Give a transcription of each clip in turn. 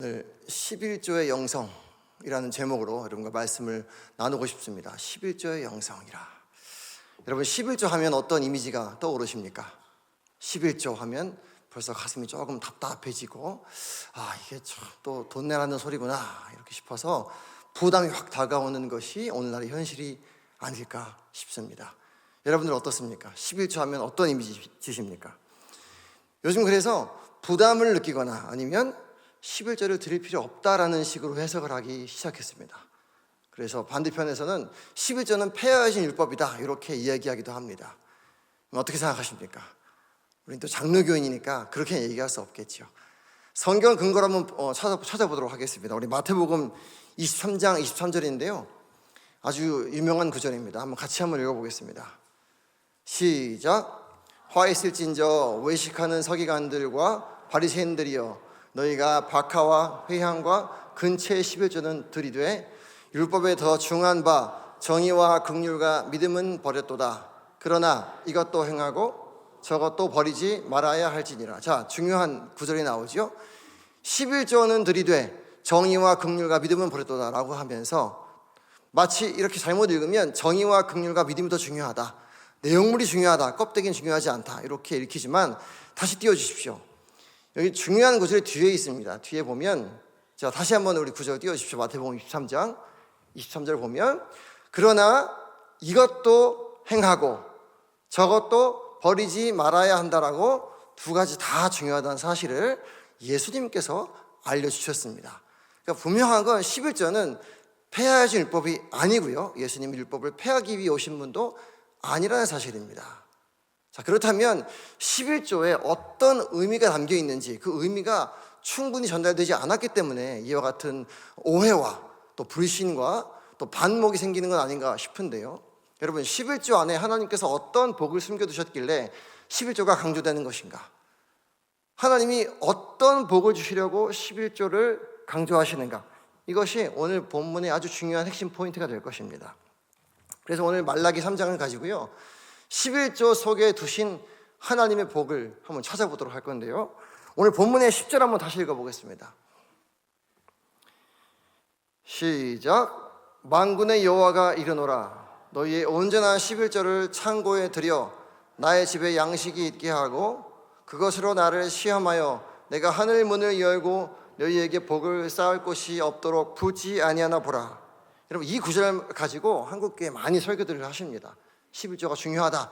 오늘 11조의 영성이라는 제목으로 여러분과 말씀을 나누고 싶습니다. 11조의 영성이라. 여러분 11조 하면 어떤 이미지가 떠오르십니까? 11조 하면 벌써 가슴이 조금 답답해지고 이게 또 돈 내라는 소리구나 이렇게 싶어서 부담이 확 다가오는 것이 오늘날의 현실이 아닐까 싶습니다. 여러분들 어떻습니까? 11조 하면 어떤 이미지십니까? 요즘 그래서 부담을 느끼거나 아니면 11조를 드릴 필요 없다라는 식으로 해석을 하기 시작했습니다. 그래서 반대편에서는 11조는 폐하여진 율법이다 이렇게 이야기하기도 합니다. 어떻게 생각하십니까? 우리는 또 장로교인이니까 그렇게 얘기할 수 없겠죠. 성경 근거로 한번 찾아보도록 하겠습니다. 우리 마태복음 23장 23절인데요 아주 유명한 구절입니다. 한번 같이 읽어보겠습니다. 시작. 화 있을진저 외식하는 서기관들과 바리새인들이여, 너희가 박하와 회향과 근체의 11조는 들이되 율법에 더 중한 바 정의와 긍휼과 믿음은 버렸도다. 그러나 이것도 행하고 저것도 버리지 말아야 할지니라. 자, 중요한 구절이 나오죠. 11조는 들이되 정의와 긍휼과 믿음은 버렸도다 라고 하면서 마치 이렇게 잘못 읽으면 정의와 긍휼과 믿음이 더 중요하다, 내용물이 중요하다, 껍데기는 중요하지 않다 이렇게 읽히지만 다시 띄워주십시오. 여기 중요한 구절이 뒤에 있습니다. 뒤에 보면, 자, 다시 한번 우리 구절 띄워주십시오. 마태복음 23장 23절 보면, 그러나 이것도 행하고 저것도 버리지 말아야 한다라고 두 가지 다 중요하다는 사실을 예수님께서 알려주셨습니다. 그러니까 분명한 건 11조는 폐하여진 율법이 아니고요, 예수님이 율법을 폐하기 위해 오신 분도 아니라는 사실입니다. 자, 그렇다면 11조에 어떤 의미가 담겨 있는지, 그 의미가 충분히 전달되지 않았기 때문에 이와 같은 오해와 또 불신과 또 반목이 생기는 건 아닌가 싶은데요. 여러분, 11조 안에 하나님께서 어떤 복을 숨겨두셨길래 11조가 강조되는 것인가? 하나님이 어떤 복을 주시려고 11조를 강조하시는가? 이것이 오늘 본문의 아주 중요한 핵심 포인트가 될 것입니다. 그래서 오늘 말라기 3장을 가지고요 11조 속에 두신 하나님의 복을 한번 찾아보도록 할 건데요, 오늘 본문의 10절 한번 다시 읽어보겠습니다. 시작. 만군의 여호와가 이르노라. 너희의 온전한 11조를 창고에 들여 나의 집에 양식이 있게 하고 그것으로 나를 시험하여 내가 하늘 문을 열고 너희에게 복을 쌓을 곳이 없도록 부지 아니하나 보라. 여러분, 이 구절을 가지고 한국교회 많이 설교들을 하십니다. 11조가 중요하다,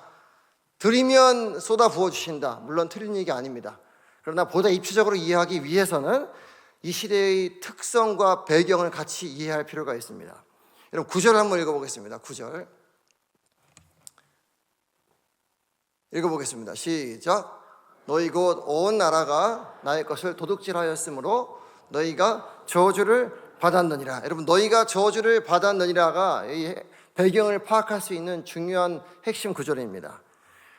드리면 쏟아 부어주신다. 물론 틀린 얘기 아닙니다. 그러나 보다 입체적으로 이해하기 위해서는 이 시대의 특성과 배경을 같이 이해할 필요가 있습니다. 여러분, 9절 한번 읽어보겠습니다. 9절 읽어보겠습니다. 시작. 너희 곧 온 나라가 나의 것을 도둑질하였으므로 너희가 저주를 받았느니라. 여러분, 너희가 저주를 받았느니라가 이 배경을 파악할 수 있는 중요한 핵심 구절입니다.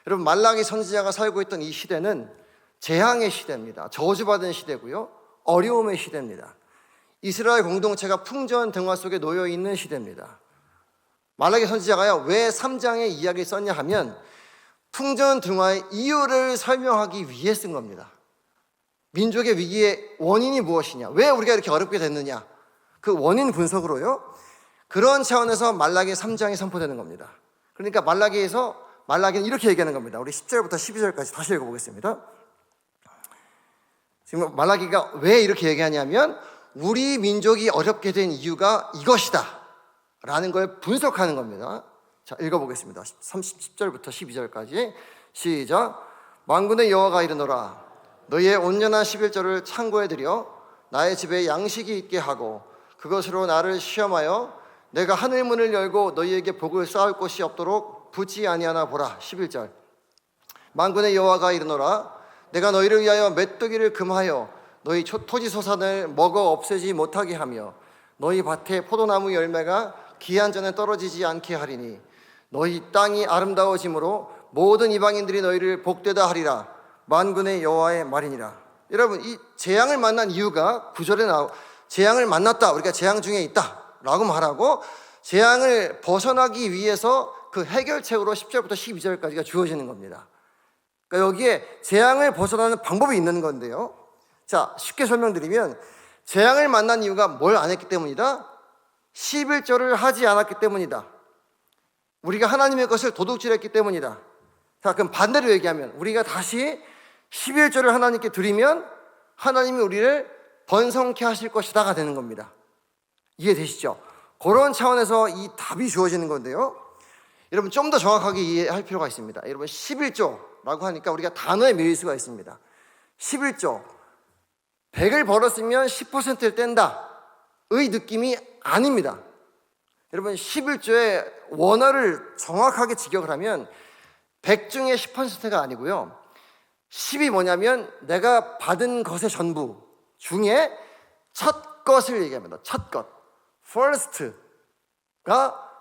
여러분, 말라기 선지자가 살고 있던 이 시대는 재앙의 시대입니다. 저주받은 시대고요, 어려움의 시대입니다. 이스라엘 공동체가 풍전등화 속에 놓여 있는 시대입니다. 말라기 선지자가요, 왜 3장의 이야기를 썼냐 하면 풍전등화의 이유를 설명하기 위해 쓴 겁니다. 민족의 위기의 원인이 무엇이냐, 왜 우리가 이렇게 어렵게 됐느냐, 그 원인 분석으로요, 그런 차원에서 말라기 3장이 선포되는 겁니다. 그러니까 말라기는 이렇게 얘기하는 겁니다. 우리 10절부터 12절까지 다시 읽어보겠습니다. 지금 말라기가 왜 이렇게 얘기하냐면 우리 민족이 어렵게 된 이유가 이것이다 라는 걸 분석하는 겁니다. 자, 읽어보겠습니다. 10절부터 12절까지 시작. 만군의 여호와가 이르노라. 너희의 온전한 11조를 창고에 들여 나의 집에 양식이 있게 하고 그것으로 나를 시험하여 내가 하늘 문을 열고 너희에게 복을 쌓을 곳이 없도록 부지 아니하나 보라. 11절. 만군의 여호와가 이르노라. 내가 너희를 위하여 메뚜기를 금하여 너희 토지 소산을 먹어 없애지 못하게 하며 너희 밭에 포도나무 열매가 기한 전에 떨어지지 않게 하리니 너희 땅이 아름다워짐으로 모든 이방인들이 너희를 복되다 하리라. 만군의 여호와의 말이니라. 여러분, 이 재앙을 만난 이유가 9절에 재앙을 만났다, 우리가 재앙 중에 있다 라고 말하고 재앙을 벗어나기 위해서 그 해결책으로 10절부터 12절까지가 주어지는 겁니다. 그러니까 여기에 재앙을 벗어나는 방법이 있는 건데요, 자, 쉽게 설명드리면 재앙을 만난 이유가 뭘 안 했기 때문이다? 11조를 하지 않았기 때문이다. 우리가 하나님의 것을 도둑질했기 때문이다. 자, 그럼 반대로 얘기하면 우리가 다시 11조를 하나님께 드리면 하나님이 우리를 번성케 하실 것이다가 되는 겁니다. 이해되시죠? 그런 차원에서 이 답이 주어지는 건데요. 여러분 좀 더 정확하게 이해할 필요가 있습니다. 여러분 11조라고 하니까 우리가 단어에 밀릴 수가 있습니다. 11조 100을 벌었으면 10%를 뗀다 의 느낌이 아닙니다. 여러분 11조의 원어를 정확하게 직역을 하면 100 중에 10%가 아니고요, 10이 뭐냐면 내가 받은 것의 전부 중에 첫 것을 얘기합니다. 첫 것, first가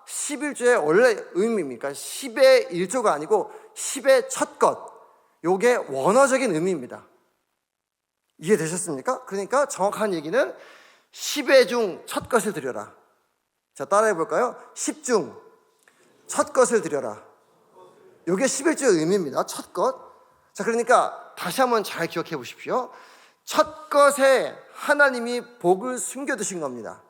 11조의 원래 의미입니까? 10의 1조가 아니고 10의 첫 것, 요게 원어적인 의미입니다. 이해되셨습니까? 그러니까 정확한 얘기는 10의 중 첫 것을 드려라. 자, 따라해 볼까요? 10 중 첫 것을 드려라. 요게 11조의 의미입니다. 첫 것. 자, 그러니까 다시 한번 잘 기억해 보십시오. 첫 것에 하나님이 복을 숨겨두신 겁니다.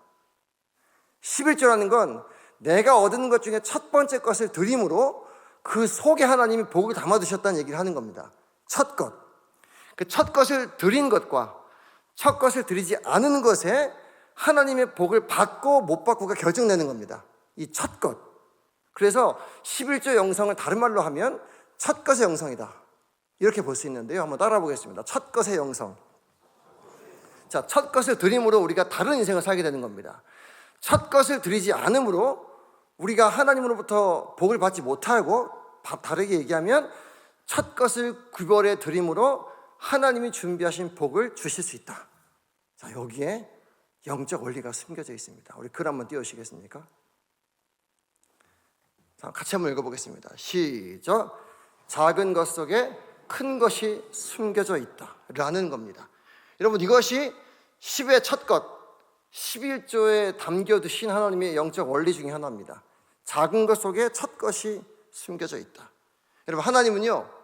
11조라는 건 내가 얻은 것 중에 첫 번째 것을 드림으로 그 속에 하나님이 복을 담아두셨다는 얘기를 하는 겁니다. 첫 것. 그 첫 것을 드린 것과 첫 것을 드리지 않은 것에 하나님의 복을 받고 못 받고가 결정되는 겁니다. 이 첫 것. 그래서 11조 영성을 다른 말로 하면 첫 것의 영성이다, 이렇게 볼 수 있는데요. 한번 따라 보겠습니다. 첫 것의 영성. 자, 첫 것을 드림으로 우리가 다른 인생을 살게 되는 겁니다. 첫 것을 드리지 않음으로 우리가 하나님으로부터 복을 받지 못하고, 다르게 얘기하면 첫 것을 구별해 드림으로 하나님이 준비하신 복을 주실 수 있다. 자, 여기에 영적 원리가 숨겨져 있습니다. 우리 글 한번 띄우시겠습니까? 자, 같이 한번 읽어보겠습니다. 시작. 작은 것 속에 큰 것이 숨겨져 있다 라는 겁니다. 여러분, 이것이 10의 첫 것, 11조에 담겨두신 하나님의 영적 원리 중에 하나입니다. 작은 것 속에 첫 것이 숨겨져 있다. 여러분, 하나님은요,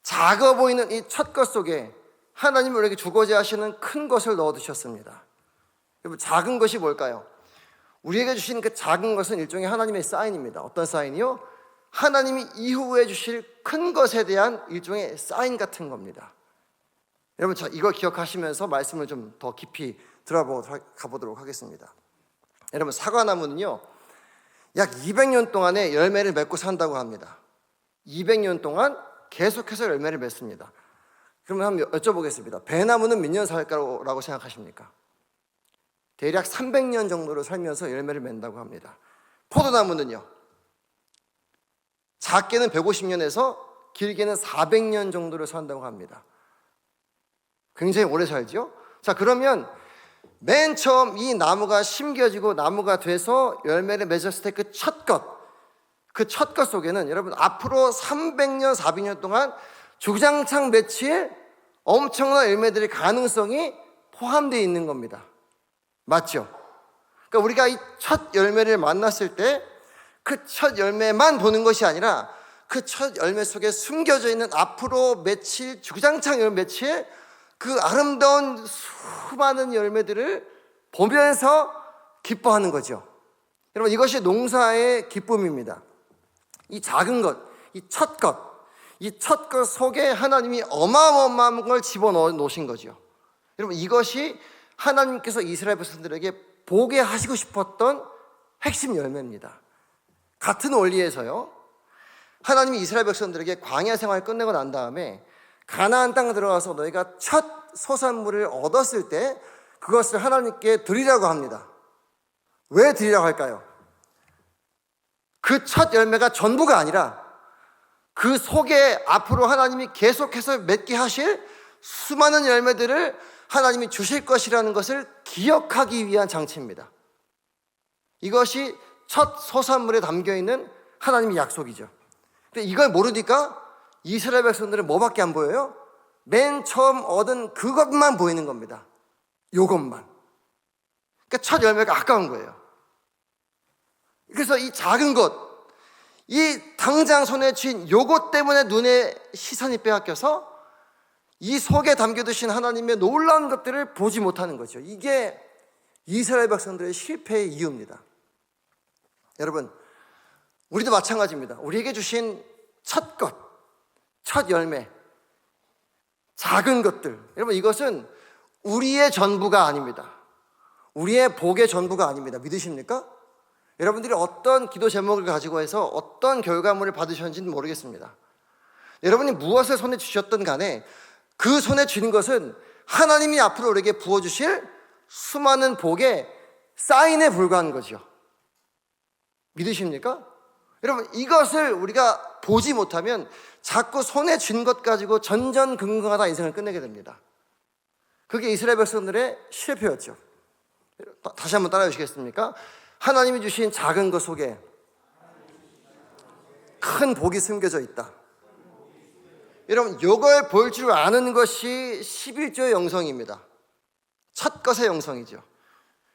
작아 보이는 이 첫 것 속에 하나님이 우리에게 주고자 하시는 큰 것을 넣어두셨습니다. 여러분, 작은 것이 뭘까요? 우리에게 주신 그 작은 것은 일종의 하나님의 사인입니다. 어떤 사인이요? 하나님이 이후에 주실 큰 것에 대한 일종의 사인 같은 겁니다. 여러분, 이걸 기억하시면서 말씀을 좀 더 깊이 가보도록 하겠습니다. 여러분, 사과나무는요, 약 200년 동안의 열매를 맺고 산다고 합니다. 200년 동안 계속해서 열매를 맺습니다. 그러면 한번 여쭤보겠습니다. 배나무는 몇 년 살까라고 생각하십니까? 대략 300년 정도로 살면서 열매를 맺는다고 합니다. 포도나무는요, 작게는 150년에서 길게는 400년 정도를 산다고 합니다. 굉장히 오래 살죠? 자, 그러면 맨 처음 이 나무가 심겨지고 나무가 돼서 열매를 맺었을 때 그 첫 것 속에는 여러분 앞으로 300년, 400년 동안 주장창 맺힐 엄청난 열매들의 가능성이 포함되어 있는 겁니다. 맞죠? 그러니까 우리가 이 첫 열매를 만났을 때 그 첫 열매만 보는 것이 아니라 그 첫 열매 속에 숨겨져 있는 앞으로 맺힐 주장창 맺힐 그 아름다운 수많은 열매들을 보면서 기뻐하는 거죠. 여러분, 이것이 농사의 기쁨입니다. 이 작은 것, 이 첫 것 속에 하나님이 어마어마한 걸 집어넣어 놓으신 거죠. 여러분, 이것이 하나님께서 이스라엘 백성들에게 보게 하시고 싶었던 핵심 열매입니다. 같은 원리에서요, 하나님이 이스라엘 백성들에게 광야 생활을 끝내고 난 다음에 가나안 땅에 들어가서 너희가 첫 소산물을 얻었을 때 그것을 하나님께 드리라고 합니다. 왜 드리라고 할까요? 그 첫 열매가 전부가 아니라 그 속에 앞으로 하나님이 계속해서 맺게 하실 수많은 열매들을 하나님이 주실 것이라는 것을 기억하기 위한 장치입니다. 이것이 첫 소산물에 담겨있는 하나님의 약속이죠. 근데 이걸 모르니까 이스라엘 백성들은 뭐밖에 안 보여요? 맨 처음 얻은 그것만 보이는 겁니다. 요것만. 그러니까 첫 열매가 아까운 거예요. 그래서 이 작은 것, 이 당장 손에 쥔 요것 때문에 눈에 시선이 빼앗겨서 이 속에 담겨두신 하나님의 놀라운 것들을 보지 못하는 거죠. 이게 이스라엘 백성들의 실패의 이유입니다. 여러분, 우리도 마찬가지입니다. 우리에게 주신 첫 것, 첫 열매, 작은 것들, 여러분 이것은 우리의 전부가 아닙니다. 우리의 복의 전부가 아닙니다. 믿으십니까? 여러분들이 어떤 기도 제목을 가지고 해서 어떤 결과물을 받으셨는지는 모르겠습니다. 여러분이 무엇을 손에 쥐셨든 간에 그 손에 쥐는 것은 하나님이 앞으로 우리에게 부어주실 수많은 복의 사인에 불과한 거죠. 믿으십니까? 여러분 이것을 우리가 보지 못하면 자꾸 손에 쥔 것 가지고 전전긍긍하다 인생을 끝내게 됩니다. 그게 이스라엘 백성들의 실패였죠. 다시 한번 따라해 주시겠습니까? 하나님이 주신 작은 것 속에 큰 복이 숨겨져 있다. 여러분 이걸 볼 줄 아는 것이 11조의 영성입니다. 첫 것의 영성이죠.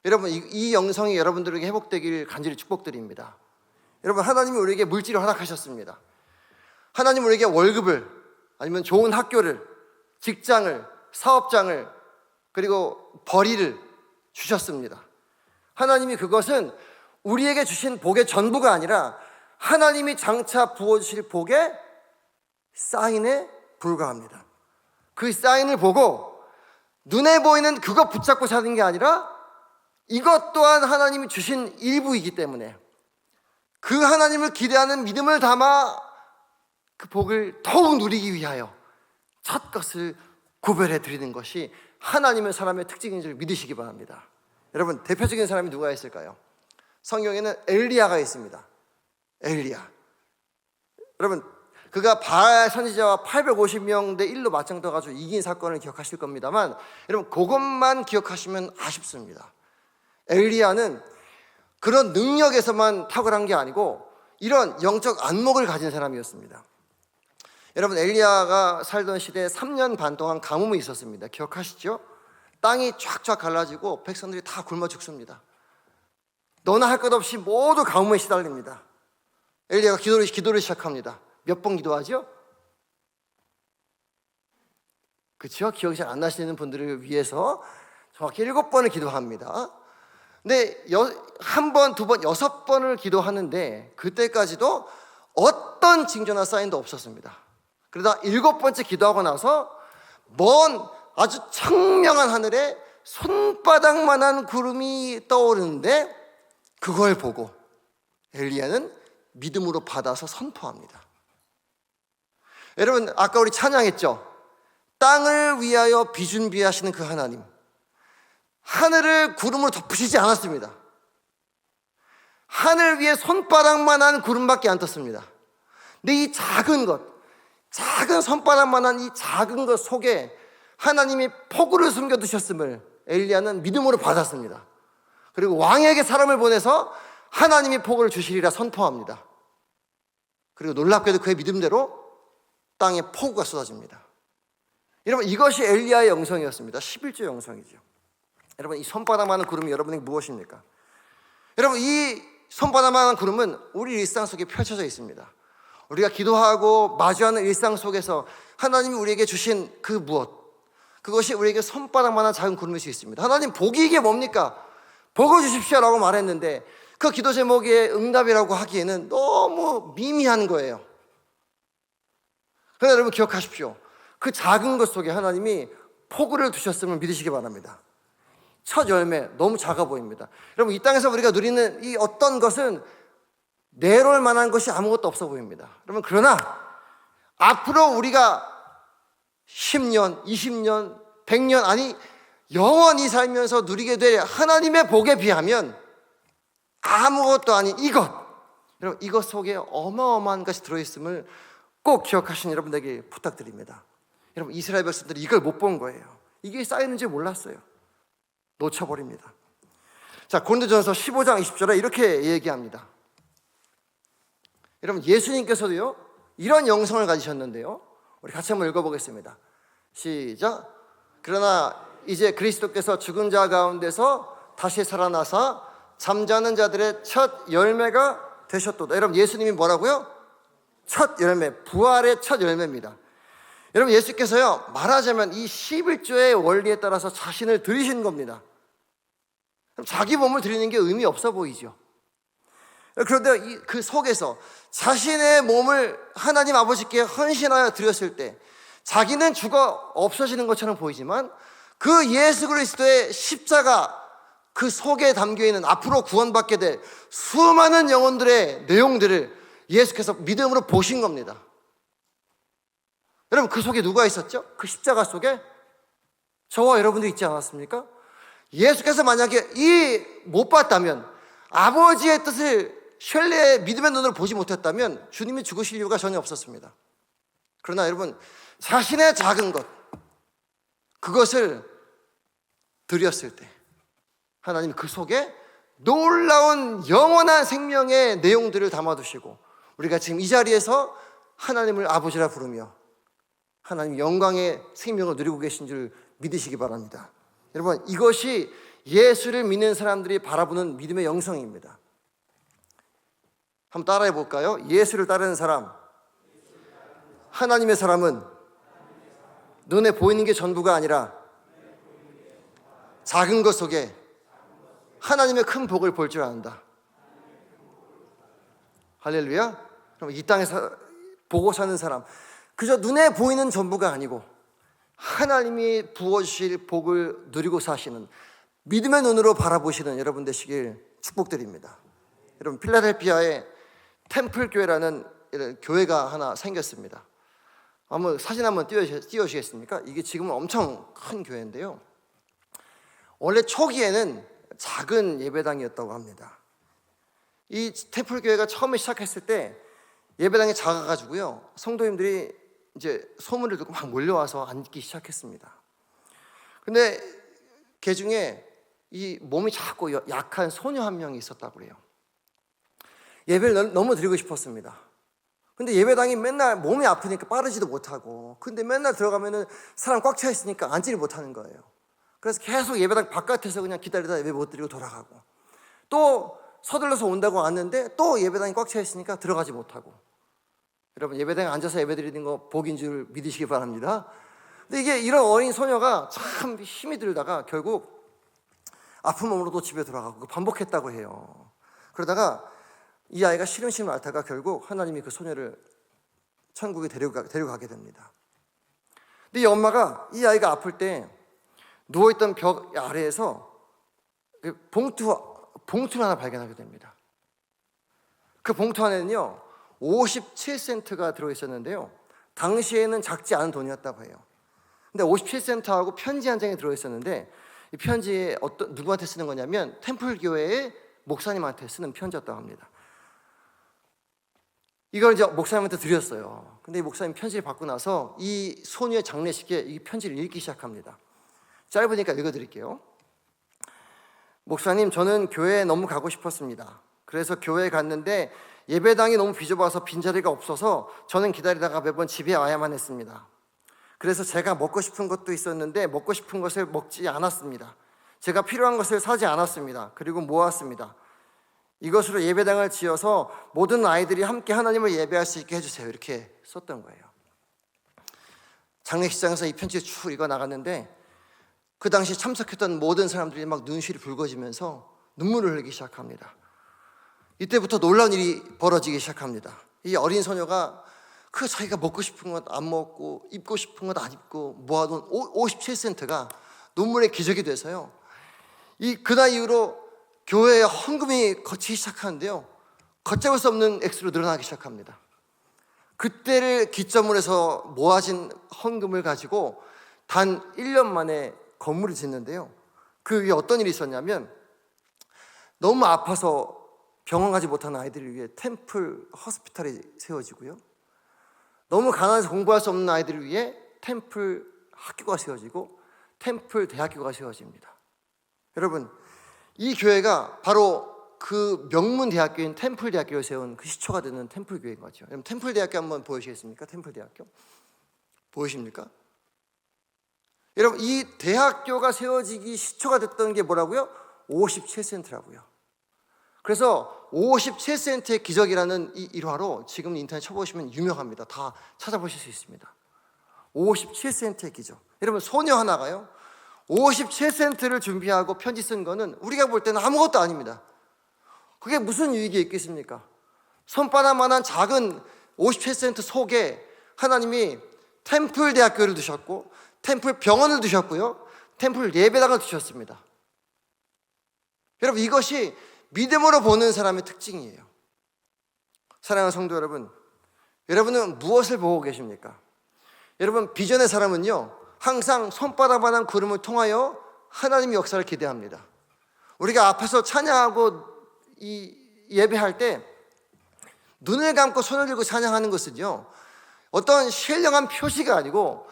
여러분 이 영성이 여러분들에게 회복되길 간절히 축복드립니다. 여러분 하나님이 우리에게 물질을 허락하셨습니다. 하나님이 우리에게 월급을, 아니면 좋은 학교를, 직장을, 사업장을, 그리고 벌이를 주셨습니다. 하나님이 그것은 우리에게 주신 복의 전부가 아니라 하나님이 장차 부어주실 복의 사인에 불과합니다. 그 사인을 보고 눈에 보이는 그것 붙잡고 사는 게 아니라 이것 또한 하나님이 주신 일부이기 때문에 그 하나님을 기대하는 믿음을 담아 그 복을 더욱 누리기 위하여 첫 것을 구별해 드리는 것이 하나님의 사람의 특징인 줄 믿으시기 바랍니다. 여러분 대표적인 사람이 누가 있을까요? 성경에는 엘리야가 있습니다. 엘리야. 여러분 그가 바알 선지자와 850명 대 1로 맞짱떠가지고 이긴 사건을 기억하실 겁니다만 여러분 그것만 기억하시면 아쉽습니다. 엘리야는 그런 능력에서만 탁월한 게 아니고 이런 영적 안목을 가진 사람이었습니다. 여러분 엘리야가 살던 시대에 3년 반 동안 가뭄이 있었습니다. 기억하시죠? 땅이 쫙쫙 갈라지고 백성들이 다 굶어 죽습니다. 너나 할 것 없이 모두 가뭄에 시달립니다. 엘리야가 기도를 시작합니다. 몇 번 기도하죠? 그렇죠? 기억이 잘 안 나시는 분들을 위해서 정확히 7번을 기도합니다. 근데 한 번, 두 번, 6번을 기도하는데 그때까지도 어떤 징조나 사인도 없었습니다. 그러다 7번째 기도하고 나서 먼 아주 청명한 하늘에 손바닥만한 구름이 떠오르는데 그걸 보고 엘리야는 믿음으로 받아서 선포합니다. 여러분 아까 우리 찬양했죠? 땅을 위하여 비준비하시는 그 하나님, 하늘을 구름으로 덮으시지 않았습니다. 하늘 위에 손바닥만한 구름밖에 안 떴습니다. 근데 이 작은 것, 작은 손바닥만한 이 작은 것 속에 하나님이 폭우를 숨겨두셨음을 엘리야는 믿음으로 받았습니다. 그리고 왕에게 사람을 보내서 하나님이 폭우를 주시리라 선포합니다. 그리고 놀랍게도 그의 믿음대로 땅에 폭우가 쏟아집니다. 여러분 이것이 엘리야의 영성이었습니다. 11조 영성이죠. 여러분 이 손바닥만한 구름이 여러분에게 무엇입니까? 여러분 이 손바닥만한 구름은 우리 일상 속에 펼쳐져 있습니다. 우리가 기도하고 마주하는 일상 속에서 하나님이 우리에게 주신 그 무엇, 그것이 우리에게 손바닥만한 작은 구름일 수 있습니다. 하나님 복이 이게 뭡니까? 복을 주십시오 라고 말했는데 그 기도 제목의 응답이라고 하기에는 너무 미미한 거예요. 그러나 여러분 기억하십시오. 그 작은 것 속에 하나님이 폭우를 두셨음을 믿으시기 바랍니다. 첫 열매 너무 작아 보입니다. 여러분 이 땅에서 우리가 누리는 이 어떤 것은 내려올 만한 것이 아무것도 없어 보입니다. 여러분 그러나 앞으로 우리가 10년, 20년, 100년 아니 영원히 살면서 누리게 될 하나님의 복에 비하면 아무것도 아닌 이것, 여러분 이것 속에 어마어마한 것이 들어있음을 꼭 기억하시는 여러분에게 부탁드립니다. 여러분 이스라엘 백성들이 이걸 못 본 거예요. 이게 쌓이는지 몰랐어요. 놓쳐버립니다. 자, 고린도전서 15장 20절에 이렇게 얘기합니다. 여러분 예수님께서도요 이런 영성을 가지셨는데요, 우리 같이 한번 읽어보겠습니다. 시작. 그러나 이제 그리스도께서 죽은 자 가운데서 다시 살아나사 잠자는 자들의 첫 열매가 되셨도다. 여러분 예수님이 뭐라고요? 첫 열매, 부활의 첫 열매입니다. 여러분, 예수께서요, 말하자면 이 11조의 원리에 따라서 자신을 드리신 겁니다. 자기 몸을 드리는 게 의미 없어 보이죠. 그런데 그 속에서 자신의 몸을 하나님 아버지께 헌신하여 드렸을 때 자기는 죽어 없어지는 것처럼 보이지만 그 예수 그리스도의 십자가 그 속에 담겨있는 앞으로 구원받게 될 수많은 영혼들의 내용들을 예수께서 믿음으로 보신 겁니다. 여러분, 그 속에 누가 있었죠? 그 십자가 속에 저와 여러분도 있지 않았습니까? 예수께서 만약에 이 못 봤다면, 아버지의 뜻을 신뢰의 믿음의 눈으로 보지 못했다면 주님이 죽으실 이유가 전혀 없었습니다. 그러나 여러분, 자신의 작은 것, 그것을 드렸을 때 하나님 그 속에 놀라운 영원한 생명의 내용들을 담아두시고 우리가 지금 이 자리에서 하나님을 아버지라 부르며 하나님 영광의 생명을 누리고 계신 줄 믿으시기 바랍니다. 여러분, 이것이 예수를 믿는 사람들이 바라보는 믿음의 영성입니다. 한번 따라해 볼까요? 예수를 따르는 사람, 하나님의 사람은 눈에 보이는 게 전부가 아니라 작은 것 속에 하나님의 큰 복을 볼 줄 안다. 할렐루야. 그럼 이 땅에서 보고 사는 사람, 그저 눈에 보이는 전부가 아니고 하나님이 부어주실 복을 누리고 사시는 믿음의 눈으로 바라보시는 여러분 되시길 축복드립니다. 여러분, 필라델피아에 템플교회라는 교회가 하나 생겼습니다. 한번 사진 한번 띄워주시겠습니까? 이게 지금은 엄청 큰 교회인데요, 원래 초기에는 작은 예배당이었다고 합니다. 이 템플교회가 처음에 시작했을 때 예배당이 작아가지고요, 성도님들이 이제 소문을 듣고 막 몰려와서 앉기 시작했습니다. 근데 그 중에 이 몸이 작고 약한 소녀 한 명이 있었다고 그래요. 예배를 너무 드리고 싶었습니다. 근데 예배당이 맨날 몸이 아프니까 빠르지도 못하고, 근데 맨날 들어가면은 사람 꽉 차 있으니까 앉지를 못하는 거예요. 그래서 계속 예배당 바깥에서 그냥 기다리다 예배 못 드리고 돌아가고, 또 서둘러서 온다고 왔는데 또 예배당이 꽉 차 있으니까 들어가지 못하고. 여러분, 예배당에 앉아서 예배 드리는 거 복인 줄 믿으시기 바랍니다. 근데 이게 이런 어린 소녀가 참 힘이 들다가 결국 아픈 몸으로 또 집에 돌아가고 반복했다고 해요. 그러다가 이 아이가 시름시름 앓다가 결국 하나님이 그 소녀를 천국에 데려가게 됩니다. 근데 이 엄마가 이 아이가 아플 때 누워있던 벽 아래에서 봉투를 하나 발견하게 됩니다. 그 봉투 안에는요 57센트가 들어있었는데요, 당시에는 작지 않은 돈이었다고 해요. 근데 57센트하고 편지 한 장이 들어있었는데, 이 편지에 누구한테 쓰는 거냐면 템플교회의 목사님한테 쓰는 편지였다고 합니다. 이걸 이제 목사님한테 드렸어요. 근데 이 목사님 편지를 받고 나서 이 소녀의 장례식에 이 편지를 읽기 시작합니다. 짧으니까 읽어드릴게요. 목사님, 저는 교회에 너무 가고 싶었습니다. 그래서 교회에 갔는데 예배당이 너무 비좁아서 빈자리가 없어서 저는 기다리다가 매번 집에 와야만 했습니다. 그래서 제가 먹고 싶은 것도 있었는데 먹고 싶은 것을 먹지 않았습니다. 제가 필요한 것을 사지 않았습니다. 그리고 모았습니다. 이것으로 예배당을 지어서 모든 아이들이 함께 하나님을 예배할 수 있게 해주세요. 이렇게 썼던 거예요. 장례식장에서 이 편지를 쭉 읽어 나갔는데 그 당시 참석했던 모든 사람들이 막 눈시리 붉어지면서 눈물을 흘리기 시작합니다. 이때부터 놀라운 일이 벌어지기 시작합니다. 이 어린 소녀가 그 자기가 먹고 싶은 것 안 먹고 입고 싶은 것 안 입고 모아둔 57센트가 눈물의 기적이 돼서요, 그날 이후로 교회에 헌금이 걷히기 시작하는데요, 걷잡을 수 없는 액수로 늘어나기 시작합니다. 그때를 기점으로 해서 모아진 헌금을 가지고 단 1년 만에 건물을 짓는데요, 그 위에 어떤 일이 있었냐면 너무 아파서 병원 가지 못하는 아이들을 위해 템플 허스피탈이 세워지고요, 너무 가난해서 공부할 수 없는 아이들을 위해 템플 학교가 세워지고 템플 대학교가 세워집니다. 여러분, 이 교회가 바로 그 명문 대학교인 템플 대학교를 세운 그 시초가 되는 템플 교회인 거죠. 여러분, 템플 대학교 한번 보여주시겠습니까? 템플 대학교 보이십니까? 여러분, 이 대학교가 세워지기 시초가 됐던 게 뭐라고요? 57센트라고요. 그래서 57센트의 기적이라는 이 일화로 지금 인터넷 쳐보시면 유명합니다. 다 찾아보실 수 있습니다. 57센트의 기적. 여러분, 소녀 하나가요 57센트를 준비하고 편지 쓴 거는 우리가 볼 때는 아무것도 아닙니다. 그게 무슨 유익이 있겠습니까? 손바닥만한 작은 57센트 속에 하나님이 템플 대학교를 두셨고, 템플 병원을 두셨고요, 템플 예배당을 두셨습니다. 여러분, 이것이 믿음으로 보는 사람의 특징이에요. 사랑하는 성도 여러분, 여러분은 무엇을 보고 계십니까? 여러분, 비전의 사람은요, 항상 손바닥만한 구름을 통하여 하나님의 역사를 기대합니다. 우리가 앞에서 찬양하고 예배할 때 눈을 감고 손을 들고 찬양하는 것은요, 어떤 신령한 표시가 아니고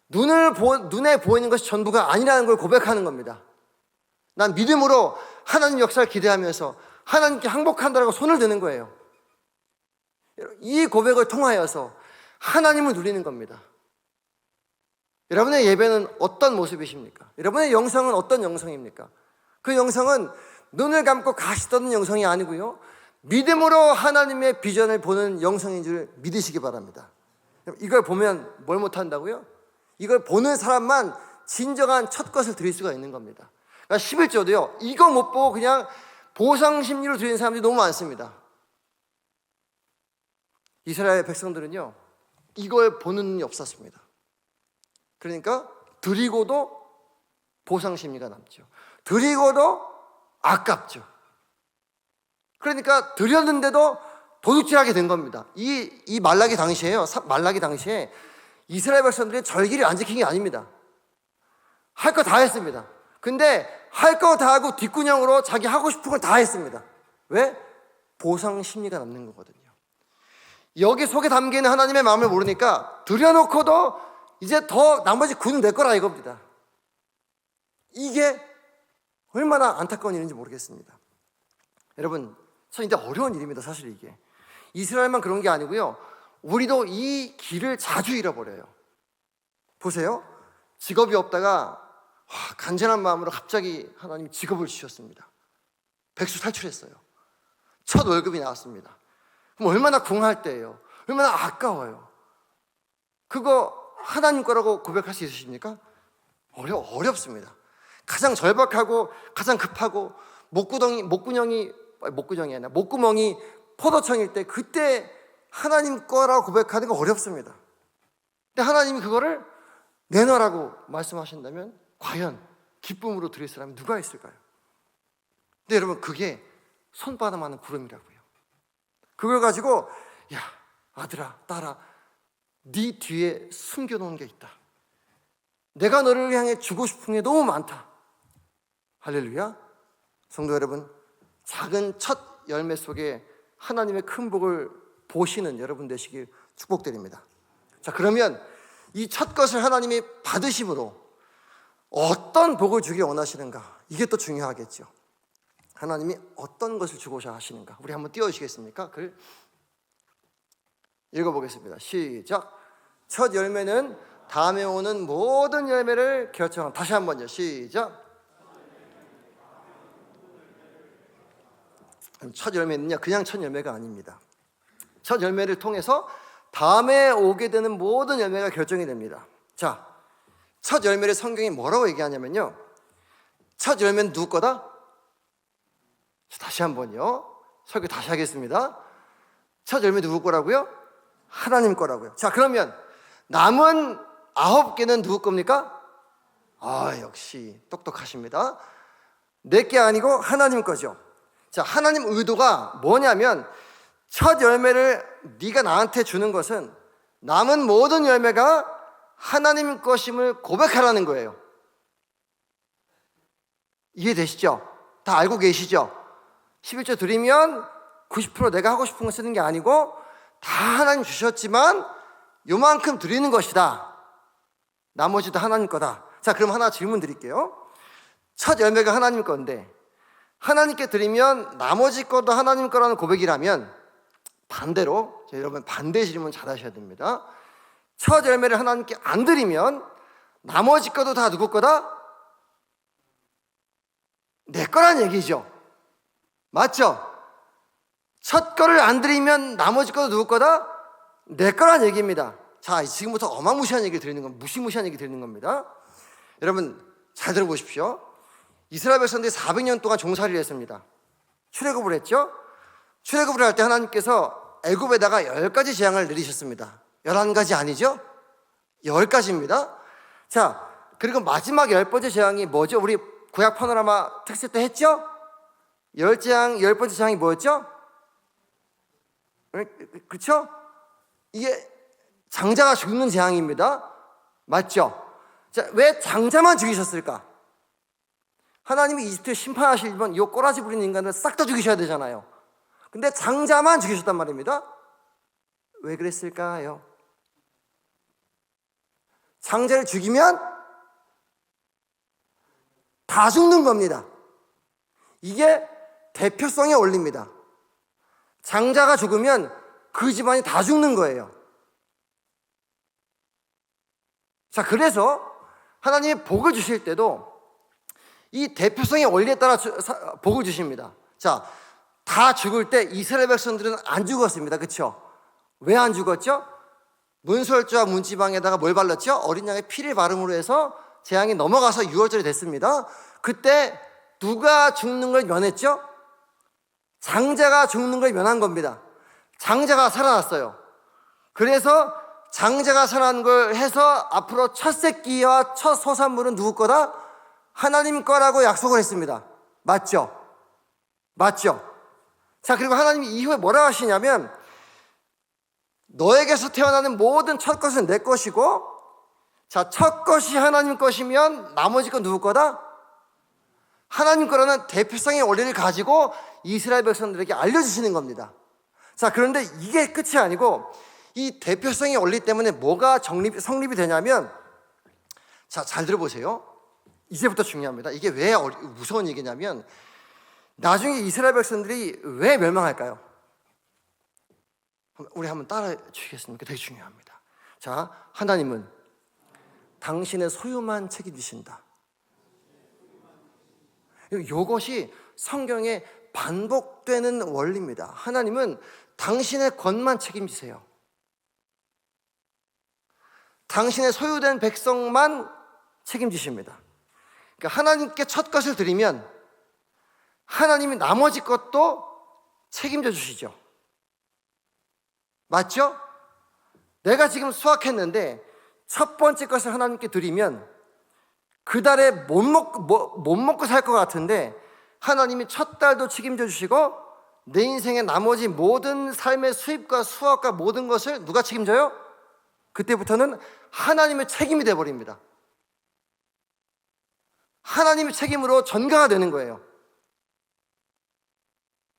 눈에 보이는 것이 전부가 아니라는 걸 고백하는 겁니다. 난 믿음으로 하나님 역사를 기대하면서 하나님께 항복한다라고 손을 드는 거예요. 이 고백을 통하여서 하나님을 누리는 겁니다. 여러분의 예배는 어떤 모습이십니까? 여러분의 영성은 어떤 영성입니까? 그 영성은 눈을 감고 가시 떠는 영성이 아니고요, 믿음으로 하나님의 비전을 보는 영성인 줄 믿으시기 바랍니다. 이걸 보면 뭘 못한다고요? 이걸 보는 사람만 진정한 첫 것을 드릴 수가 있는 겁니다. 그러니까 11조도요, 이거 못 보고 그냥 보상심리로 드리는 사람들이 너무 많습니다. 이스라엘 백성들은요, 이걸 보는 눈이 없었습니다. 그러니까 드리고도 보상심리가 남죠. 드리고도 아깝죠. 그러니까 드렸는데도 도둑질하게 된 겁니다. 이 말라기 당시에요. 말라기 당시에 이스라엘 백성들이 절기를 안 지킨 게 아닙니다. 할 거 다 했습니다. 근데 할 거 다 하고 뒷구녕으로 자기 하고 싶은 걸 다 했습니다. 왜? 보상 심리가 남는 거거든요. 여기 속에 담기는 하나님의 마음을 모르니까 드려놓고도 이제 더 나머지 군은 내 거라 이겁니다. 이게 얼마나 안타까운 일인지 모르겠습니다. 여러분, 진짜 어려운 일입니다. 사실 이게 이스라엘만 그런 게 아니고요, 우리도 이 길을 자주 잃어버려요. 보세요, 직업이 없다가 간절한 마음으로 갑자기 하나님 직업을 주셨습니다. 백수 탈출했어요. 첫 월급이 나왔습니다. 그럼 얼마나 궁할 때예요. 얼마나 아까워요. 그거 하나님 거라고 고백할 수 있으십니까? 어렵습니다. 가장 절박하고 가장 급하고 목구멍이 포도청일 때, 그때 하나님 거라고 고백하는 거 어렵습니다. 근데 하나님이 그거를 내놔라고 말씀하신다면 과연 기쁨으로 드릴 사람이 누가 있을까요? 근데 여러분, 그게 손바닥만한 구름이라고요. 그걸 가지고, 야, 아들아, 딸아, 네 뒤에 숨겨놓은 게 있다. 내가 너를 향해 주고 싶은 게 너무 많다. 할렐루야. 성도 여러분, 작은 첫 열매 속에 하나님의 큰 복을 보시는 여러분 되시길 축복드립니다. 자, 그러면 이 첫 것을 하나님이 받으심으로 어떤 복을 주길 원하시는가? 이게 또 중요하겠죠. 하나님이 어떤 것을 주고자 하시는가? 우리 한번 띄워주시겠습니까? 글 읽어보겠습니다. 시작. 첫 열매는 다음에 오는 모든 열매를 결정한. 다시 한번요. 시작. 첫 열매는요, 그냥 첫 열매가 아닙니다. 첫 열매를 통해서 다음에 오게 되는 모든 열매가 결정이 됩니다. 자, 첫 열매를 성경이 뭐라고 얘기하냐면요, 첫 열매는 누구 거다? 다시 한번요, 설교 다시 하겠습니다. 첫 열매 누구 거라고요? 하나님 거라고요. 자, 그러면 남은 9개는 누구 겁니까? 역시 똑똑하십니다. 4개 아니고 하나님 거죠. 자, 하나님 의도가 뭐냐면, 첫 열매를 네가 나한테 주는 것은 남은 모든 열매가 하나님 것임을 고백하라는 거예요. 이해되시죠? 다 알고 계시죠? 11조 드리면 90% 내가 하고 싶은 거 쓰는 게 아니고 다 하나님 주셨지만 요만큼 드리는 것이다. 나머지도 하나님 거다. 자, 그럼 하나 질문 드릴게요. 첫 열매가 하나님 건데 하나님께 드리면 나머지 것도 하나님 거라는 고백이라면, 반대로, 여러분 반대 질문 잘 하셔야 됩니다. 첫 열매를 하나님께 안 드리면 나머지 것도 다 누구 거다? 내 거란 얘기죠. 맞죠? 첫 거를 안 드리면 나머지 것도 누구 거다? 내 거란 얘기입니다. 자, 지금부터 어마무시한 얘기 드리는 겁니다. 무시무시한 얘기 드리는 겁니다. 여러분 잘 들어보십시오. 이스라엘 백성들이 400년 동안 종살이를 했습니다. 출애굽을 했죠. 출애굽을 할 때 하나님께서 애굽에다가 10가지 재앙을 내리셨습니다. 11가지 아니죠? 10가지입니다. 자, 그리고 마지막 10번째 재앙이 뭐죠? 우리 구약 파노라마 특세 때 했죠? 10번째 재앙이 뭐였죠? 그렇죠? 이게 장자가 죽는 재앙입니다. 맞죠? 자, 왜 장자만 죽이셨을까? 하나님이 이집트에 심판하시려면 이 꼬라지 부리는 인간들 싹 다 죽이셔야 되잖아요. 근데 장자만 죽이셨단 말입니다. 왜 그랬을까요? 장자를 죽이면 다 죽는 겁니다. 이게 대표성의 원리입니다. 장자가 죽으면 그 집안이 다 죽는 거예요. 자, 그래서 하나님이 복을 주실 때도 이 대표성의 원리에 따라 복을 주십니다. 자, 다 죽을 때 이스라엘 백성들은 안 죽었습니다. 그렇죠? 왜 안 죽었죠? 문설주와 문지방에다가 뭘 발랐죠? 어린 양의 피를 바름으로 해서 재앙이 넘어가서 6월절이 됐습니다. 그때 누가 죽는 걸 면했죠? 장자가 죽는 걸 면한 겁니다. 장자가 살아났어요. 그래서 장자가 살아난 걸 해서 앞으로 첫 새끼와 첫 소산물은 누구 거다? 하나님 거라고 약속을 했습니다. 맞죠? 맞죠? 자, 그리고 하나님이 이후에 뭐라고 하시냐면 너에게서 태어나는 모든 첫 것은 내 것이고, 자, 첫 것이 하나님 것이면 나머지 건 누구 거다? 하나님 거라는 대표성의 원리를 가지고 이스라엘 백성들에게 알려주시는 겁니다. 자, 그런데 이게 끝이 아니고 이 대표성의 원리 때문에 뭐가 성립이 되냐면, 자, 잘 들어보세요. 이제부터 중요합니다. 이게 왜 무서운 얘기냐면, 나중에 이스라엘 백성들이 왜 멸망할까요? 우리 한번 따라 주시겠습니까? 되게 중요합니다. 자, 하나님은 당신의 소유만 책임지신다. 이것이 성경에 반복되는 원리입니다. 하나님은 당신의 것만 책임지세요. 당신의 소유된 백성만 책임지십니다. 그러니까 하나님께 첫 것을 드리면 하나님이 나머지 것도 책임져 주시죠. 맞죠? 내가 지금 수확했는데 첫 번째 것을 하나님께 드리면 그 달에 못 먹고 살 것 같은데 하나님이 첫 달도 책임져 주시고 내 인생의 나머지 모든 삶의 수입과 수확과 모든 것을 누가 책임져요? 그때부터는 하나님의 책임이 되어버립니다. 하나님의 책임으로 전가가 되는 거예요.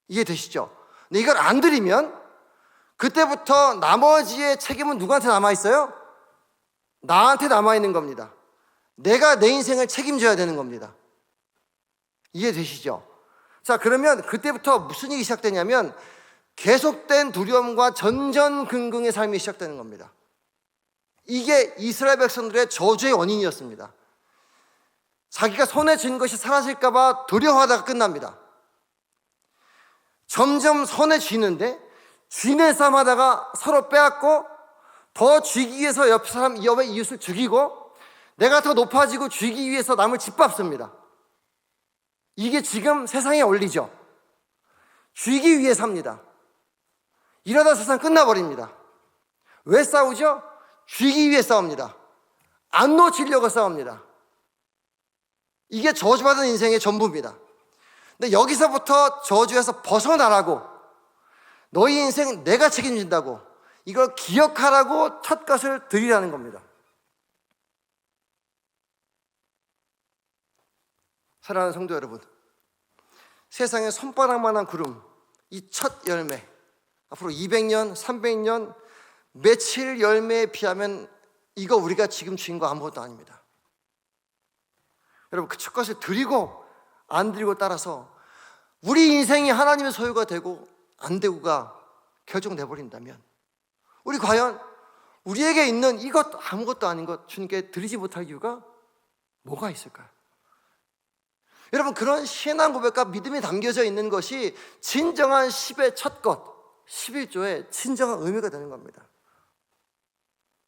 이해되시죠? 근데 이걸 안 드리면 그때부터 나머지의 책임은 누구한테 남아있어요? 나한테 남아있는 겁니다. 내가 내 인생을 책임져야 되는 겁니다. 이해되시죠? 자, 그러면 그때부터 무슨 일이 시작되냐면 계속된 두려움과 전전긍긍의 삶이 시작되는 겁니다. 이게 이스라엘 백성들의 저주의 원인이었습니다. 자기가 손에 쥔 것이 사라질까 봐 두려워하다가 끝납니다. 점점 손에 쥐는데 쥐는 싸움 하다가 서로 빼앗고 더 쥐기 위해서 옆의 이웃을 죽이고 내가 더 높아지고 쥐기 위해서 남을 짓밟습니다. 이게 지금 세상의 원리죠. 쥐기 위해 삽니다. 이러다 세상 끝나버립니다. 왜 싸우죠? 쥐기 위해 싸웁니다. 안 놓치려고 싸웁니다. 이게 저주받은 인생의 전부입니다. 근데 여기서부터 저주에서 벗어나라고, 너희 인생 내가 책임진다고, 이걸 기억하라고 첫 것을 드리라는 겁니다. 사랑하는 성도 여러분, 세상에 손바닥만한 구름, 이 첫 열매, 앞으로 200년, 300년, 며칠 열매에 비하면 이거 우리가 지금 주인 거 아무것도 아닙니다. 여러분, 그 첫 것을 드리고 안 드리고 따라서 우리 인생이 하나님의 소유가 되고 안 되고가 결정돼버린다면 우리 과연 우리에게 있는 이것 아무것도 아닌 것 주님께 드리지 못할 이유가 뭐가 있을까요? 여러분, 그런 신앙 고백과 믿음이 담겨져 있는 것이 진정한 10의 첫 것, 11조의 진정한 의미가 되는 겁니다.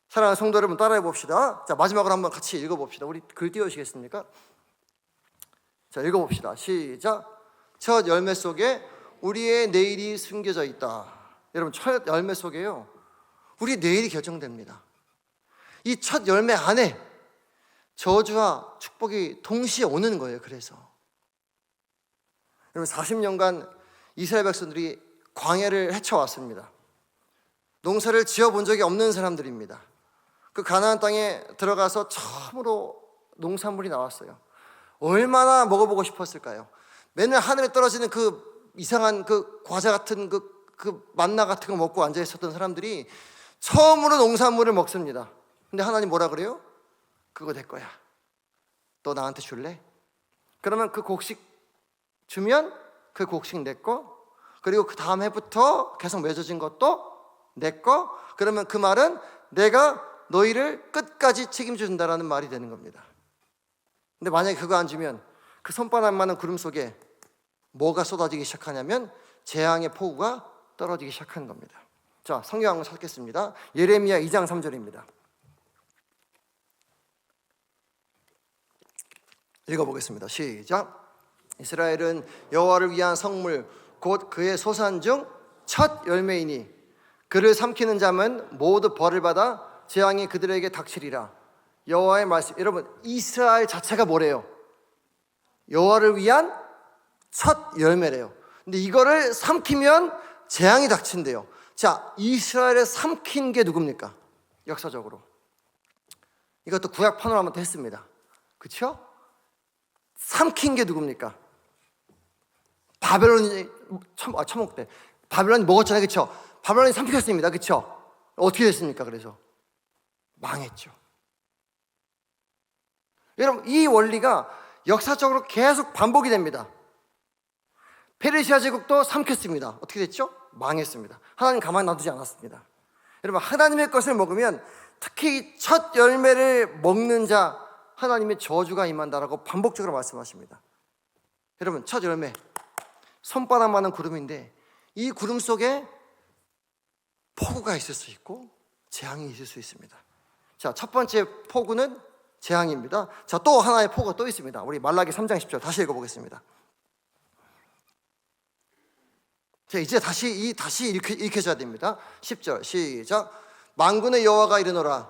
사랑하는 성도 여러분, 따라해 봅시다. 자, 마지막으로 한번 같이 읽어봅시다. 우리 글 띄워주시겠습니까? 자, 읽어봅시다. 시작. 첫 열매 속에 우리의 내일이 숨겨져 있다. 여러분, 첫 열매 속에요, 우리 내일이 결정됩니다. 이 첫 열매 안에 저주와 축복이 동시에 오는 거예요. 그래서 여러분, 40년간 이스라엘 백성들이 광야를 헤쳐왔습니다. 농사를 지어본 적이 없는 사람들입니다. 그 가나안 땅에 들어가서 처음으로 농산물이 나왔어요. 얼마나 먹어보고 싶었을까요? 맨날 하늘에 떨어지는 그 이상한 그 과자 같은 그 만나 같은 거 먹고 앉아 있었던 사람들이 처음으로 농산물을 먹습니다. 근데 하나님 뭐라 그래요? 그거 내 거야. 너 나한테 줄래? 그러면 그 곡식 주면 그 곡식 내 거, 그리고 그 다음 해부터 계속 맺어진 것도 내 거. 그러면 그 말은 내가 너희를 끝까지 책임준다라는 말이 되는 겁니다. 근데 만약에 그거 안 주면 그 손바닥만한 구름 속에 뭐가 쏟아지기 시작하냐면 재앙의 폭우가 떨어지기 시작하는 겁니다. 자, 성경 한번 찾겠습니다. 예레미야 2장 3절입니다. 읽어보겠습니다. 시작. 이스라엘은 여호와를 위한 성물 곧 그의 소산 중 첫 열매이니 그를 삼키는 자는 모두 벌을 받아 재앙이 그들에게 닥치리라. 여호와의 말씀. 여러분, 이스라엘 자체가 뭐래요? 여호와를 위한 첫 열매래요. 근데 이거를 삼키면 재앙이 닥친대요. 자, 이스라엘을 삼킨 게 누굽니까? 역사적으로 이것도 구약판으로 한번 했습니다. 그렇죠? 삼킨 게 누굽니까? 바벨론이 처먹 때 바벨론이 먹었잖아요. 그렇죠? 바벨론이 삼켰습니다. 그렇죠? 어떻게 됐습니까? 그래서 망했죠. 여러분, 이 원리가 역사적으로 계속 반복이 됩니다. 페르시아 제국도 삼켰습니다. 어떻게 됐죠? 망했습니다. 하나님 가만히 놔두지 않았습니다. 여러분, 하나님의 것을 먹으면 특히 첫 열매를 먹는 자 하나님의 저주가 임한다라고 반복적으로 말씀하십니다. 여러분, 첫 열매 손바닥만한 구름인데 이 구름 속에 폭우가 있을 수 있고 재앙이 있을 수 있습니다. 자, 첫 번째 폭우는 재앙입니다. 자, 또 하나의 폭우가 또 있습니다. 우리 말라기 3장 10절 다시 읽어보겠습니다. 자, 이제 다시 읽혀져야 됩니다. 10절 시작. 만군의 여호와가 이르노라.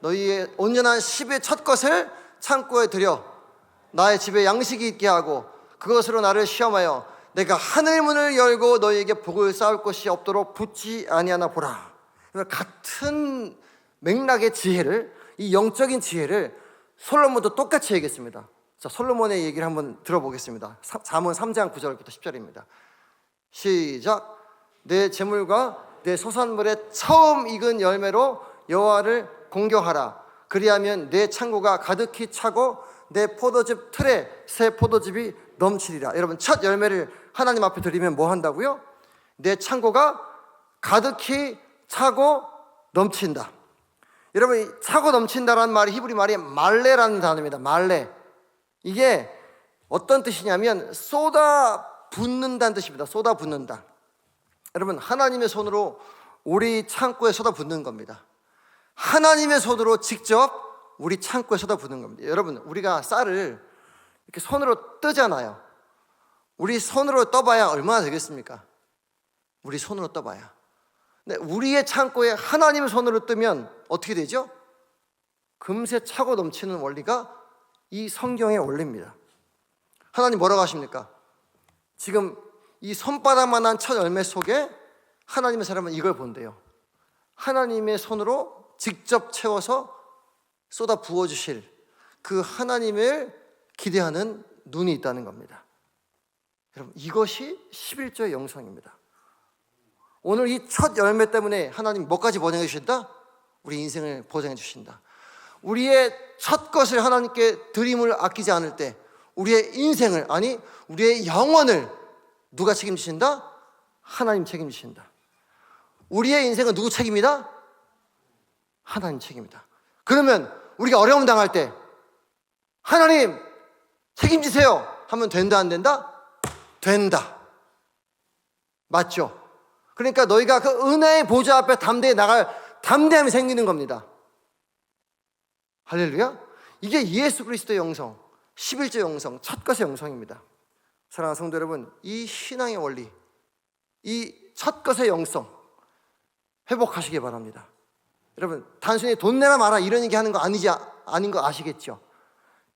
너희의 온전한 10의 첫 것을 창고에 들여 나의 집에 양식이 있게 하고 그것으로 나를 시험하여 내가 하늘 문을 열고 너희에게 복을 쌓을 것이 없도록 붙지 아니하나 보라. 같은 맥락의 지혜를, 이 영적인 지혜를 솔로몬도 똑같이 얘기했습니다. 자, 솔로몬의 얘기를 한번 들어보겠습니다. 잠언 3장 9절부터 10절입니다. 시작. 내 재물과 내 소산물의 처음 익은 열매로 여호와를 공경하라. 그리하면 내 창고가 가득히 차고 내 포도즙 틀에 새 포도즙이 넘치리라. 여러분, 첫 열매를 하나님 앞에 드리면 뭐 한다고요? 내 창고가 가득히 차고 넘친다. 여러분, 차고 넘친다라는 말이 히브리 말이 말레라는 단어입니다. 말레. 이게 어떤 뜻이냐면 쏟아 붓는다는 뜻입니다. 쏟아 붓는다. 여러분, 하나님의 손으로 우리 창고에 쏟아 붓는 겁니다. 하나님의 손으로 직접 우리 창고에 쏟아 붓는 겁니다. 여러분, 우리가 쌀을 이렇게 손으로 뜨잖아요. 우리 손으로 떠봐야 얼마나 되겠습니까? 우리 손으로 떠봐야. 근데 우리의 창고에 하나님의 손으로 뜨면 어떻게 되죠? 금세 차고 넘치는 원리가 이 성경의 원리입니다. 하나님 뭐라고 하십니까? 지금 이 손바닥만한 첫 열매 속에 하나님의 사람은 이걸 본대요. 하나님의 손으로 직접 채워서 쏟아 부어주실 그 하나님을 기대하는 눈이 있다는 겁니다. 여러분, 이것이 11조의 영성입니다. 오늘 이 첫 열매 때문에 하나님 뭐까지 보장해 주신다? 우리 인생을 보장해 주신다. 우리의 첫 것을 하나님께 드림을 아끼지 않을 때 우리의 인생을, 아니 우리의 영혼을 누가 책임지신다? 하나님 책임지신다. 우리의 인생은 누구 책임이다? 하나님 책임이다. 그러면 우리가 어려움 당할 때 하나님 책임지세요 하면 된다, 안 된다? 된다. 맞죠? 그러니까 너희가 그 은혜의 보좌 앞에 담대히 나갈 담대함이 생기는 겁니다. 할렐루야. 이게 예수 그리스도의 영성, 11조 영성, 첫 것의 영성입니다. 사랑하는 성도 여러분, 이 신앙의 원리, 이 첫 것의 영성 회복하시기 바랍니다. 여러분, 단순히 돈 내라 마라 이런 얘기 하는 거 아닌 거 아시겠죠?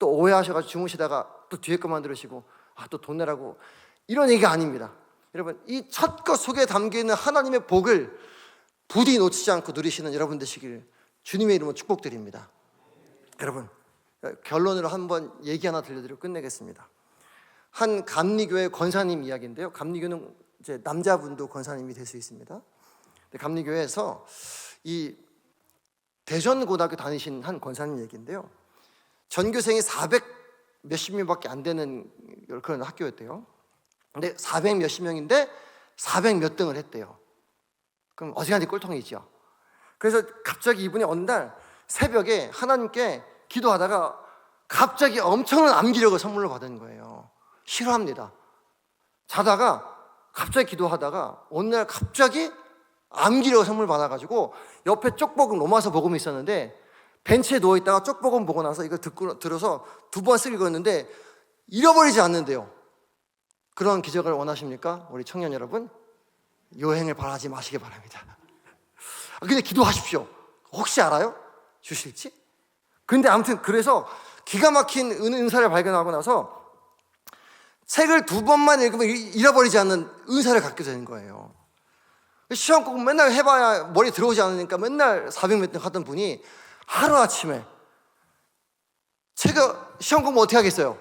또 오해하셔가지고 주무시다가 또 뒤에 것만 들으시고 또 돈 내라고 이런 얘기가 아닙니다. 여러분, 이 첫 것 속에 담겨있는 하나님의 복을 부디 놓치지 않고 누리시는 여러분 되시길 주님의 이름으로 축복드립니다. 여러분, 결론으로 한번 얘기 하나 들려드리고 끝내겠습니다. 한 감리교회 권사님 이야기인데요. 감리교는 이제 남자분도 권사님이 될 수 있습니다. 감리교회에서 이 대전고등학교 다니신 한 권사님 얘기인데요. 전교생이 400 몇십 명밖에 안 되는 그런 학교였대요. 근데 400 몇십 명인데 400 몇 등을 했대요. 그럼 어지간히 꼴통이죠. 그래서 갑자기 이분이 어느 날 새벽에 하나님께 기도하다가 갑자기 엄청난 암기력을 선물로 받은 거예요. 싫어합니다. 자다가 갑자기 기도하다가 어느 날 갑자기 암기력을 선물 받아가지고 옆에 쪽복음 로마서 복음이 있었는데 벤치에 누워있다가 쪽복음 보고 나서 이거 들어서 2번 쓰고 읽었는데 잃어버리지 않는데요. 그런 기적을 원하십니까? 우리 청년 여러분, 요행을 바라지 마시기 바랍니다. 근데 기도하십시오. 혹시 알아요? 주실지? 근데 아무튼 그래서 기가 막힌 은사를 발견하고 나서 책을 2번만 읽으면 잃어버리지 않는 은사를 갖게 되는 거예요. 시험 꼭 맨날 해봐야 머리 들어오지 않으니까 맨날 400 몇 등 하던 분이 하루아침에 제가 시험 공부 어떻게 하겠어요?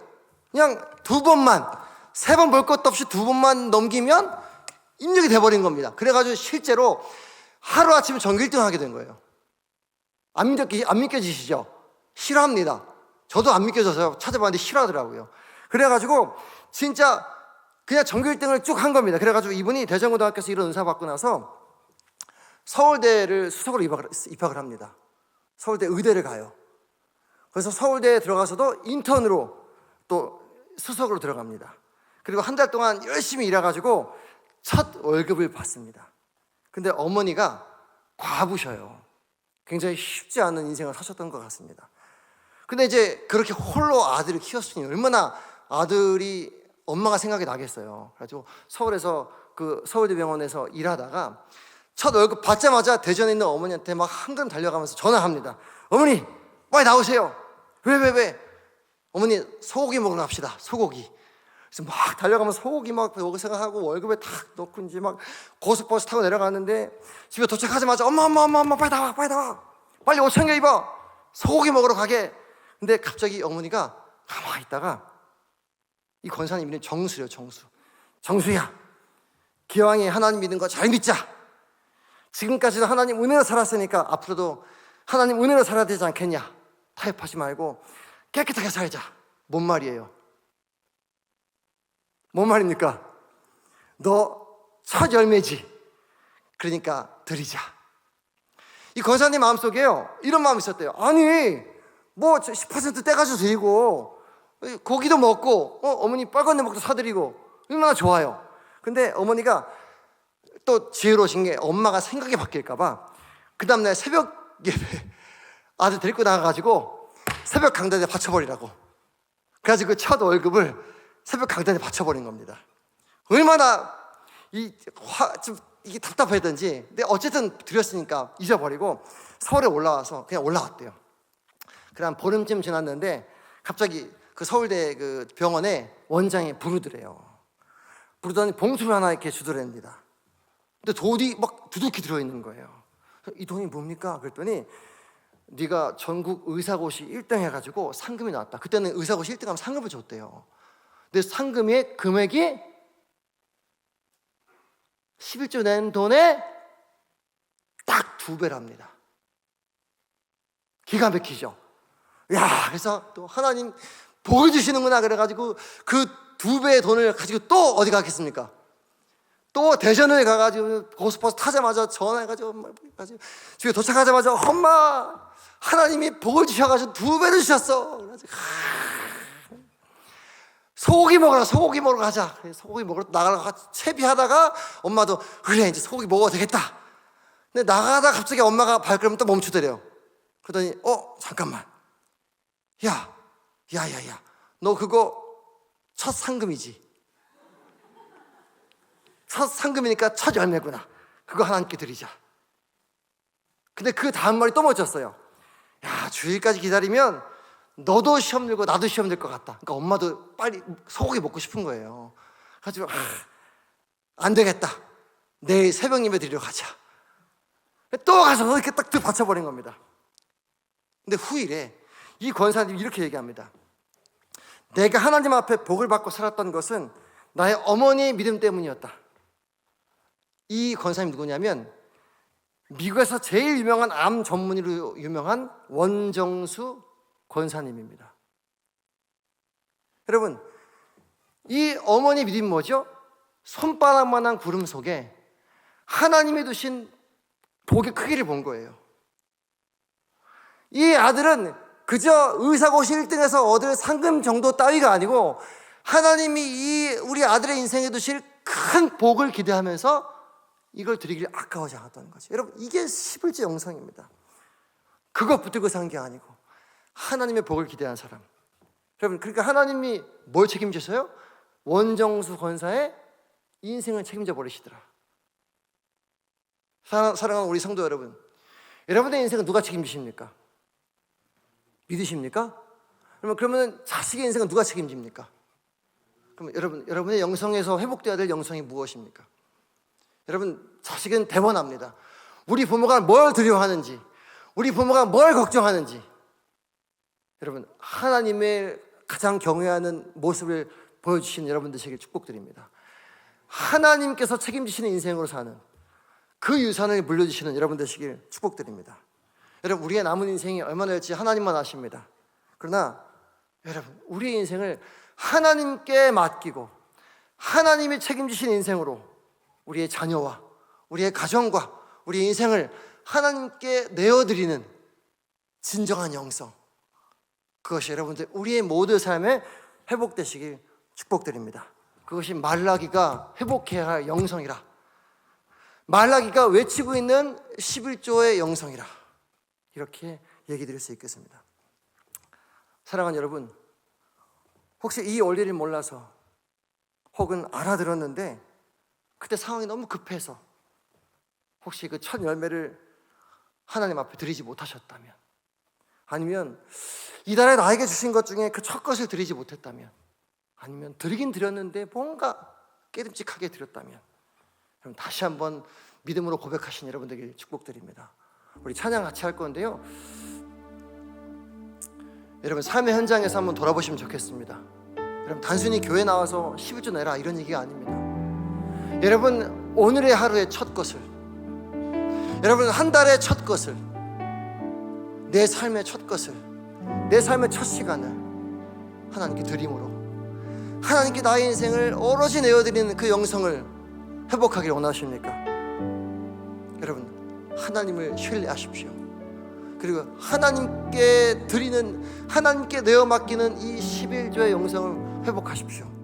그냥 2번만, 3번 볼 것도 없이 2번만 넘기면 입력이 돼버린 겁니다. 그래가지고 실제로 하루아침에 전교 1등 하게 된 거예요. 안 믿겨지시죠? 싫어합니다. 저도 안 믿겨져서 찾아봤는데 싫어하더라고요. 그래가지고 진짜 그냥 전교 1등을 쭉 한 겁니다. 그래가지고 이분이 대전고등학교에서 이런 은사 받고 나서 서울대를 수석으로 입학을 합니다. 서울대 의대를 가요. 그래서 서울대에 들어가서도 인턴으로 또 수석으로 들어갑니다. 그리고 한 달 동안 열심히 일해가지고 첫 월급을 받습니다. 근데 어머니가 과부셔요. 굉장히 쉽지 않은 인생을 사셨던 것 같습니다. 근데 이제 그렇게 홀로 아들을 키웠으니 얼마나 아들이 엄마가 생각이 나겠어요. 그래가지고 서울에서 그 서울대병원에서 일하다가 첫 월급 받자마자 대전에 있는 어머니한테 막 한 걸음 달려가면서 전화합니다. 어머니 빨리 나오세요. 왜? 어머니 소고기 먹으러 갑시다. 소고기. 그래서 막 달려가면서 소고기 막 먹을 생각하고 월급에 탁 넣고 이제 막 고속버스 타고 내려갔는데 집에 도착하자마자 엄마 빨리 나와. 빨리 옷 챙겨 입어. 소고기 먹으러 가게. 근데 갑자기 어머니가 가만히 있다가 이 권사님 이름이 정수예요. 정수야, 기왕에 하나님 믿는 거 잘 믿자. 지금까지도 하나님 은혜로 살았으니까 앞으로도 하나님 은혜로 살아야 되지 않겠냐. 타협하지 말고 깨끗하게 살자. 뭔 말이에요? 뭔 말입니까? 너 첫 열매지. 그러니까 드리자. 이 권사님 마음속에요 이런 마음이 있었대요. 아니 뭐 10% 떼가지고 드리고 고기도 먹고 어머니 빨간 데 먹도 사드리고 얼마나 좋아요. 근데 어머니가 또 지혜로우신 게 엄마가 생각이 바뀔까봐 그 다음날 새벽 예배 아들 데리고 나가가지고 새벽 강단에 바쳐버리라고. 그래가지고 그 첫 월급을 새벽 강단에 바쳐버린 겁니다. 얼마나 좀 이게 답답했던지. 근데 어쨌든 드렸으니까 잊어버리고 서울에 올라와서 그냥 올라왔대요. 그다음 보름쯤 지났는데 갑자기 그 서울대 그 병원에 원장이 부르더래요. 부르더니 봉투를 하나 이렇게 주더랍니다. 근데 돈이 막 두둑히 들어있는 거예요. 이 돈이 뭡니까? 그랬더니 네가 전국 의사고시 1등 해가지고 상금이 나왔다. 그때는 의사고시 1등하면 상금을 줬대요. 근데 상금의 금액이 11조 낸 돈에 딱 2배랍니다. 기가 막히죠. 야, 그래서 또 하나님 복을 주시는구나 그래가지고 그 2배의 돈을 가지고 또 어디 가겠습니까? 또 대전에 가가지고 고속버스 타자마자 전화해가지고 집에 도착하자마자 엄마 하나님이 복을 주셔가지고 2배를 주셨어. 그래가지고 소고기 먹으러 가자. 소고기 먹으러 나가려고 채비하다가 엄마도 그래 이제 소고기 먹어도 되겠다. 근데 나가다 갑자기 엄마가 발걸음을 또 멈추더래요. 그러더니 잠깐만 야야야야, 너 그거 첫 상금이지. 첫 상금이니까 첫 열매구나. 그거 하나님께 드리자. 근데 그 다음 말이 또 멋졌어요. 야, 주일까지 기다리면 너도 시험 들고 나도 시험 들 것 같다. 그러니까 엄마도 빨리 소고기 먹고 싶은 거예요. 그래가지고 안 되겠다, 내일 새벽 예배 드리러 가자. 또 가서 이렇게 딱 받쳐버린 겁니다. 근데 후일에 이 권사님이 이렇게 얘기합니다. 내가 하나님 앞에 복을 받고 살았던 것은 나의 어머니의 믿음 때문이었다. 이 권사님이 누구냐면 미국에서 제일 유명한 암 전문의로 유명한 원정수 권사님입니다. 여러분, 이 어머니 믿음이 뭐죠? 손바닥만한 구름 속에 하나님이 두신 복의 크기를 본 거예요. 이 아들은 그저 의사고시 1등에서 얻을 상금 정도 따위가 아니고 하나님이 이 우리 아들의 인생에 두실 큰 복을 기대하면서 이걸 드리기를 아까워하지 않았다는 거죠. 여러분, 이게 11조 영성입니다. 그것 붙들고 산 게 아니고 하나님의 복을 기대한 사람. 여러분, 그러니까 하나님이 뭘 책임지셔요? 원정수 권사의 인생을 책임져 버리시더라. 사랑하는 우리 성도 여러분, 여러분의 인생은 누가 책임지십니까? 믿으십니까? 그러면 자식의 인생은 누가 책임집니까? 그럼 여러분의 영성에서 회복되어야 될 영성이 무엇입니까? 여러분, 자식은 대번합니다. 우리 부모가 뭘 두려워하는지, 우리 부모가 뭘 걱정하는지. 여러분, 하나님의 가장 경외하는 모습을 보여주시는 여러분 되시길 축복드립니다. 하나님께서 책임지시는 인생으로 사는 그 유산을 물려주시는 여러분 되시길 축복드립니다. 여러분, 우리의 남은 인생이 얼마나 될지 하나님만 아십니다. 그러나 여러분, 우리의 인생을 하나님께 맡기고 하나님이 책임지신 인생으로 우리의 자녀와 우리의 가정과 우리의 인생을 하나님께 내어드리는 진정한 영성, 그것이 여러분들 우리의 모든 삶에 회복되시길 축복드립니다. 그것이 말라기가 회복해야 할 영성이라, 말라기가 외치고 있는 11조의 영성이라, 이렇게 얘기 드릴 수 있겠습니다. 사랑하는 여러분, 혹시 이 원리를 몰라서 혹은 알아들었는데 그때 상황이 너무 급해서 혹시 그 첫 열매를 하나님 앞에 드리지 못하셨다면, 아니면 이달에 나에게 주신 것 중에 그 첫 것을 드리지 못했다면, 아니면 드리긴 드렸는데 뭔가 깨름직하게 드렸다면, 그럼 다시 한번 믿음으로 고백하신 여러분들에게 축복드립니다. 우리 찬양 같이 할 건데요, 여러분 삶의 현장에서 한번 돌아보시면 좋겠습니다. 여러분, 단순히 교회 나와서 11조 내라 이런 얘기가 아닙니다. 여러분, 오늘의 하루의 첫 것을, 여러분 한 달의 첫 것을, 내 삶의 첫 것을, 내 삶의 첫 시간을 하나님께 드림으로 하나님께 나의 인생을 오로지 내어드리는 그 영성을 회복하기를 원하십니까? 여러분, 하나님을 신뢰하십시오. 그리고 하나님께 드리는, 하나님께 내어 맡기는 이 11조의 영성을 회복하십시오.